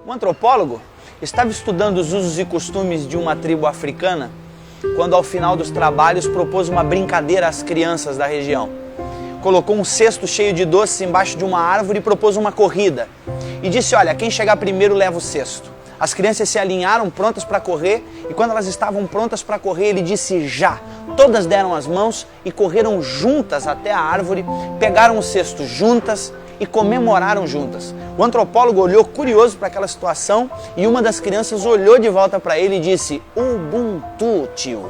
Um antropólogo estava estudando os usos e costumes de uma tribo africana quando, ao final dos trabalhos, propôs uma brincadeira às crianças da região. Colocou um cesto cheio de doces embaixo de uma árvore e propôs uma corrida. E disse, olha, quem chegar primeiro leva o cesto. As crianças se alinharam prontas para correr e quando elas estavam prontas para correr, ele disse já. Todas deram as mãos e correram juntas até a árvore, pegaram o cesto juntas e comemoraram juntas. O antropólogo olhou curioso para aquela situação e uma das crianças olhou de volta para ele e disse, Ubuntu, tio.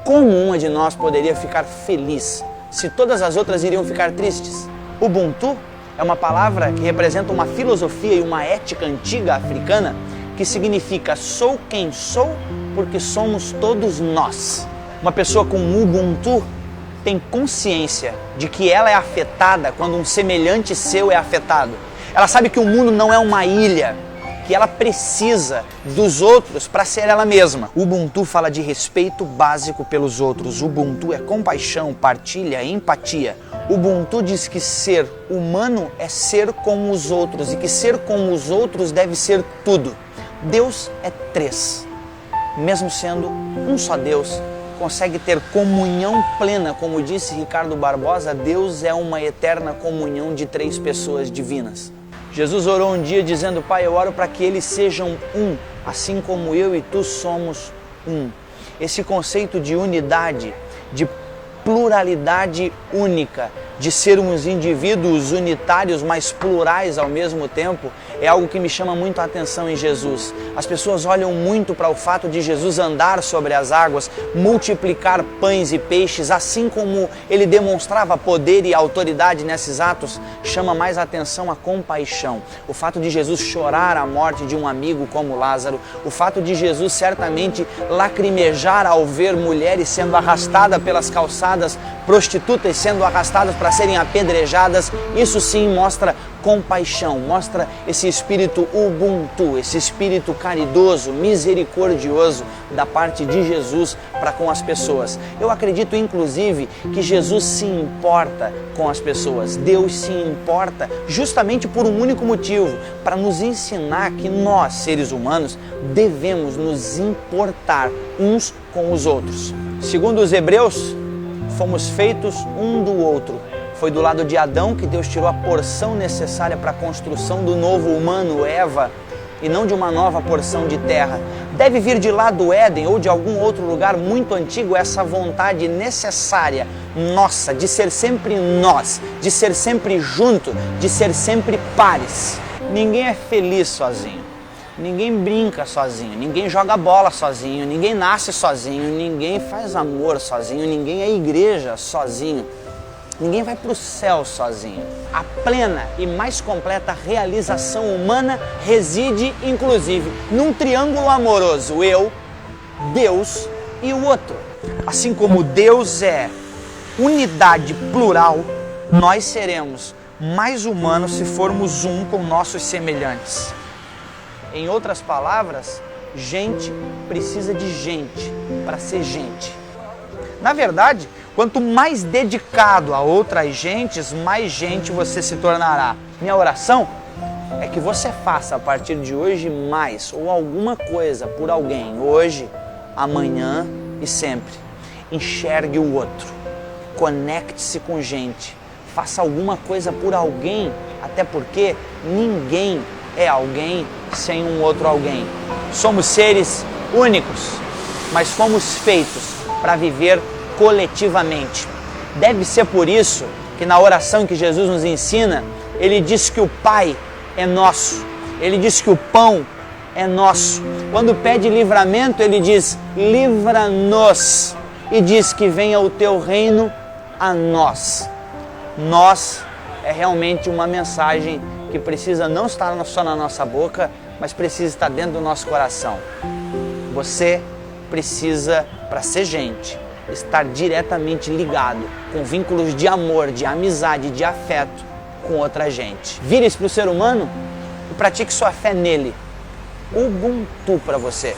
Como uma de nós poderia ficar feliz se todas as outras iriam ficar tristes? Ubuntu é uma palavra que representa uma filosofia e uma ética antiga africana que significa sou quem sou porque somos todos nós. Uma pessoa com Ubuntu tem consciência de que ela é afetada quando um semelhante seu é afetado. Ela sabe que o mundo não é uma ilha, que ela precisa dos outros para ser ela mesma. Ubuntu fala de respeito básico pelos outros. Ubuntu é compaixão, partilha, empatia. Ubuntu diz que ser humano é ser como os outros e que ser como os outros deve ser tudo. Deus é três. Mesmo sendo um só Deus, consegue ter comunhão plena, como disse Ricardo Barbosa, Deus é uma eterna comunhão de três pessoas divinas. Jesus orou um dia dizendo, Pai, eu oro para que eles sejam um, assim como eu e tu somos um. Esse conceito de unidade, de pluralidade única, de sermos indivíduos unitários, mas plurais ao mesmo tempo, é algo que me chama muito a atenção em Jesus. As pessoas olham muito para o fato de Jesus andar sobre as águas, multiplicar pães e peixes, assim como ele demonstrava poder e autoridade nesses atos, chama mais atenção a compaixão. O fato de Jesus chorar a morte de um amigo como Lázaro, o fato de Jesus certamente lacrimejar ao ver mulheres sendo arrastadas pelas calçadas, prostitutas sendo arrastadas para serem apedrejadas, isso sim mostra compaixão, mostra esse espírito Ubuntu, esse espírito caridoso, misericordioso da parte de Jesus para com as pessoas. Eu acredito inclusive que Jesus se importa com as pessoas, Deus se importa justamente por um único motivo, para nos ensinar que nós, seres humanos, devemos nos importar uns com os outros. Segundo os Hebreus, fomos feitos um do outro. Foi do lado de Adão que Deus tirou a porção necessária para a construção do novo humano, Eva, e não de uma nova porção de terra. Deve vir de lá do Éden ou de algum outro lugar muito antigo essa vontade necessária, nossa, de ser sempre nós, de ser sempre junto, de ser sempre pares. Ninguém é feliz sozinho. Ninguém brinca sozinho, ninguém joga bola sozinho, ninguém nasce sozinho, ninguém faz amor sozinho, ninguém é igreja sozinho, ninguém vai para o céu sozinho. A plena e mais completa realização humana reside, inclusive, num triângulo amoroso, eu, Deus e o outro. Assim como Deus é unidade plural, nós seremos mais humanos se formos um com nossos semelhantes. Em outras palavras, gente precisa de gente para ser gente. Na verdade, quanto mais dedicado a outras gentes, mais gente você se tornará. Minha oração é que você faça a partir de hoje mais ou alguma coisa por alguém, hoje, amanhã e sempre. Enxergue o outro, conecte-se com gente, faça alguma coisa por alguém, até porque ninguém é alguém sem um outro alguém. Somos seres únicos, mas fomos feitos para viver coletivamente. Deve ser por isso que na oração que Jesus nos ensina, ele diz que o Pai é nosso, ele diz que o pão é nosso. Quando pede livramento, ele diz, livra-nos, e diz que venha o teu reino a nós. Nós é realmente uma mensagem que precisa não estar só na nossa boca, mas precisa estar dentro do nosso coração. Você precisa, para ser gente, estar diretamente ligado com vínculos de amor, de amizade, de afeto com outra gente. Vire-se para o ser humano e pratique sua fé nele. Ubuntu para você.